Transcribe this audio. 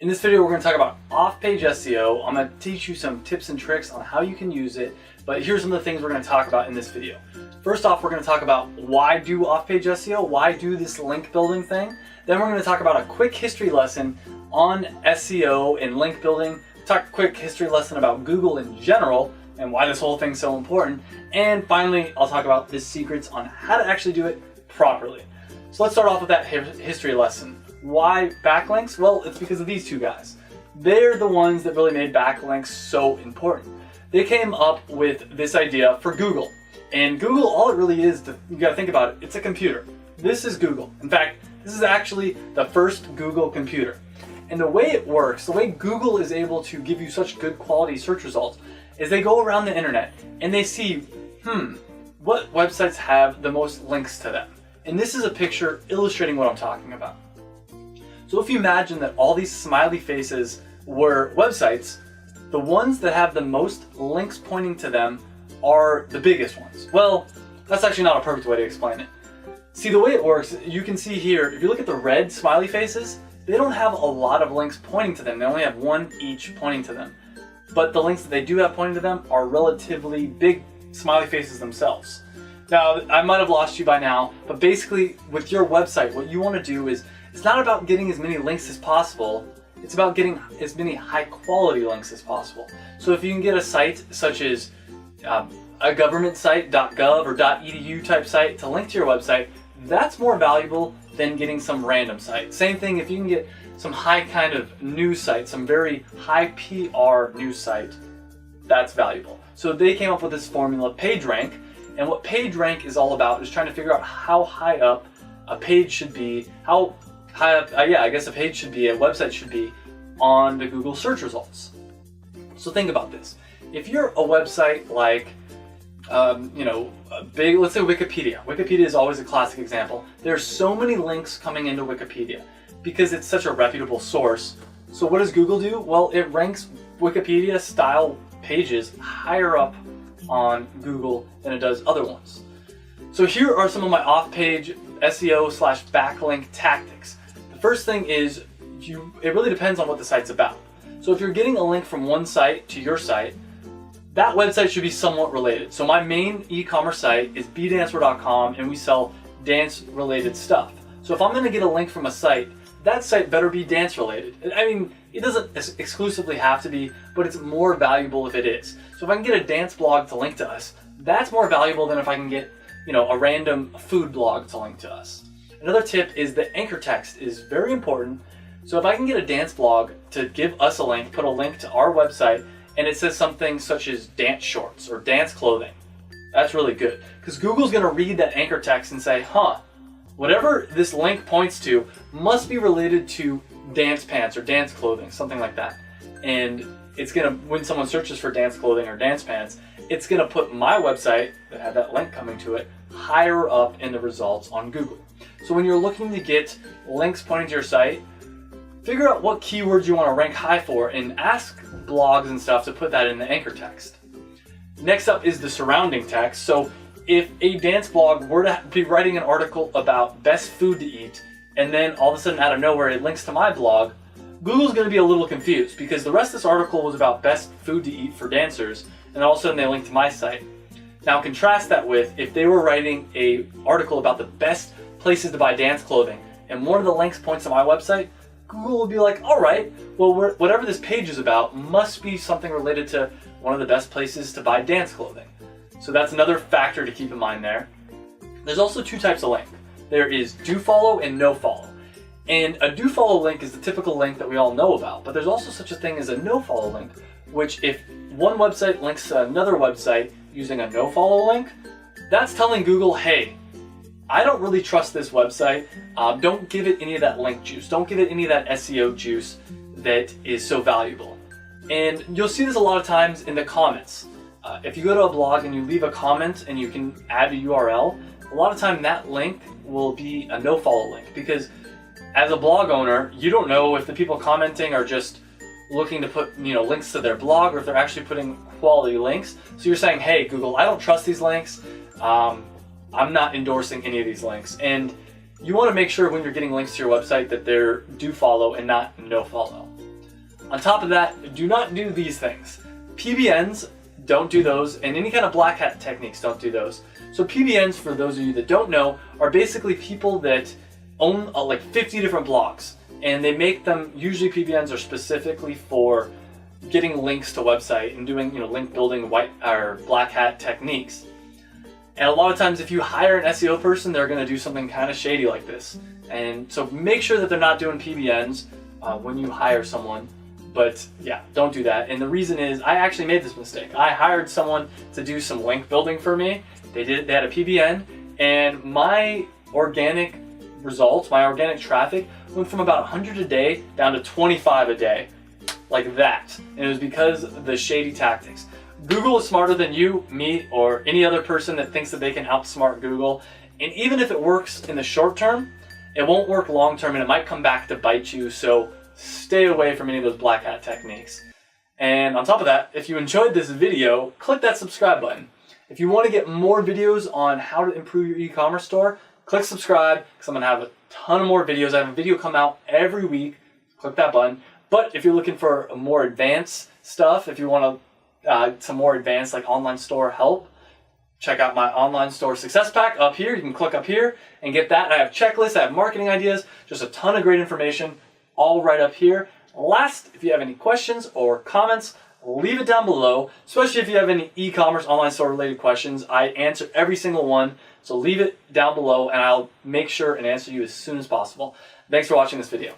In this video, we're going to talk about off-page SEO. I'm going to teach you some tips and tricks on how you can use it, but here's some of the things we're going to talk about in this video. First off, we're going to talk about why do off-page SEO, why do this link building thing. Then we're going to talk about a quick history lesson on SEO and link building, talk a quick history lesson about Google in general and why this whole thing's so important. And finally, I'll talk about the secrets on how to actually do it properly. So let's start off with that history lesson. Why backlinks? Well, it's because of these two guys. They're the ones that really made backlinks so important. They came up with this idea for Google. And Google, all it really is, you gotta think about it, it's a computer. This is Google. In fact, this is actually the first Google computer. And the way it works, the way Google is able to give you such good quality search results, is they go around the internet and they see, what websites have the most links to them? And this is a picture illustrating what I'm talking about. So if you imagine that all these smiley faces were websites, the ones that have the most links pointing to them are the biggest ones. Well, that's actually not a perfect way to explain it. See, the way it works, you can see here, if you look at the red smiley faces, they don't have a lot of links pointing to them. They only have one each pointing to them. But the links that they do have pointing to them are relatively big smiley faces themselves. Now, I might have lost you by now, but basically with your website, what you want to do is, it's not about getting as many links as possible, it's about getting as many high quality links as possible. So if you can get a site such as a government site, .gov or .edu type site to link to your website, that's more valuable than getting some random site. Same thing if you can get some high kind of news site, some very high PR news site, that's valuable. So they came up with this formula, PageRank, and what PageRank is all about is trying to figure out how high up a page should be, how high up, I guess a page should be, a website should be on the Google search results. So think about this. If you're a website like, let's say Wikipedia. Wikipedia is always a classic example. There's so many links coming into Wikipedia because it's such a reputable source. So what does Google do? Well, it ranks Wikipedia style pages higher up on Google than it does other ones. So here are some of my off-page SEO / backlink tactics. The first thing is, it really depends on what the site's about. So if you're getting a link from one site to your site, that website should be somewhat related. So my main e-commerce site is bdancer.com and we sell dance related stuff. So if I'm going to get a link from a site, that site better be dance related. I mean, it doesn't exclusively have to be, but it's more valuable if it is. So if I can get a dance blog to link to us, that's more valuable than if I can get, a random food blog to link to us. Another tip is the anchor text is very important. So if I can get a dance blog to give us a link, put a link to our website, and it says something such as dance shorts or dance clothing, that's really good. Because Google's going to read that anchor text and say, whatever this link points to must be related to dance pants or dance clothing, something like that. And it's going to, when someone searches for dance clothing or dance pants, it's going to put my website that had that link coming to it higher up in the results on Google. So when you're looking to get links pointing to your site, figure out what keywords you want to rank high for and ask blogs and stuff to put that in the anchor text. Next up is the surrounding text. So if a dance blog were to be writing an article about best food to eat, and then all of a sudden out of nowhere it links to my blog, Google's going to be a little confused because the rest of this article was about best food to eat for dancers, and all of a sudden they link to my site. Now contrast that with if they were writing an article about the best places to buy dance clothing, and one of the links points to my website, Google will be like, all right, well, whatever this page is about must be something related to one of the best places to buy dance clothing. So that's another factor to keep in mind there. There's also two types of link. There is do follow and no follow. And a do follow link is the typical link that we all know about, but there's also such a thing as a no follow link, which if one website links to another website using a no follow link, that's telling Google, hey, I don't really trust this website. Don't give it any of that link juice. Don't give it any of that SEO juice that is so valuable. And you'll see this a lot of times in the comments. If you go to a blog and you leave a comment and you can add a URL, a lot of time that link will be a no follow link because as a blog owner, you don't know if the people commenting are just looking to put links to their blog or if they're actually putting quality links. So you're saying, hey Google, I don't trust these links. I'm not endorsing any of these links. And you want to make sure when you're getting links to your website that they're do follow and not no follow. On top of that, do not do these things. PBNs, don't do those, and any kind of black hat techniques, don't do those. So PBNs, for those of you that don't know, are basically people that own like 50 different blogs, and they make them, usually PBNs are specifically for getting links to website and doing, link building white or black hat techniques. And a lot of times if you hire an SEO person, they're going to do something kind of shady like this. And so make sure that they're not doing PBNs when you hire someone. But yeah, don't do that. And the reason is, I actually made this mistake. I hired someone to do some link building for me. They had a PBN, and my organic results, my organic traffic went from about 100 a day down to 25 a day. Like that. And it was because of the shady tactics. Google is smarter than you, me, or any other person that thinks that they can outsmart Google. And even if it works in the short term, it won't work long term, and it might come back to bite you. So stay away from any of those black hat techniques. And on top of that, if you enjoyed this video, click that subscribe button. If you want to get more videos on how to improve your e-commerce store, click subscribe, because I'm going to have a ton of more videos. I have a video come out every week. Click that button. But if you're looking for more advanced stuff, if you want some more advanced like online store help, check out my online store success pack up here. You can click up here and get that. I have checklists, I have marketing ideas, just a ton of great information all right up here. Last, if you have any questions or comments, leave it down below, especially if you have any e-commerce online store related questions. I answer every single one, so leave it down below and I'll make sure and answer you as soon as possible. Thanks for watching this video.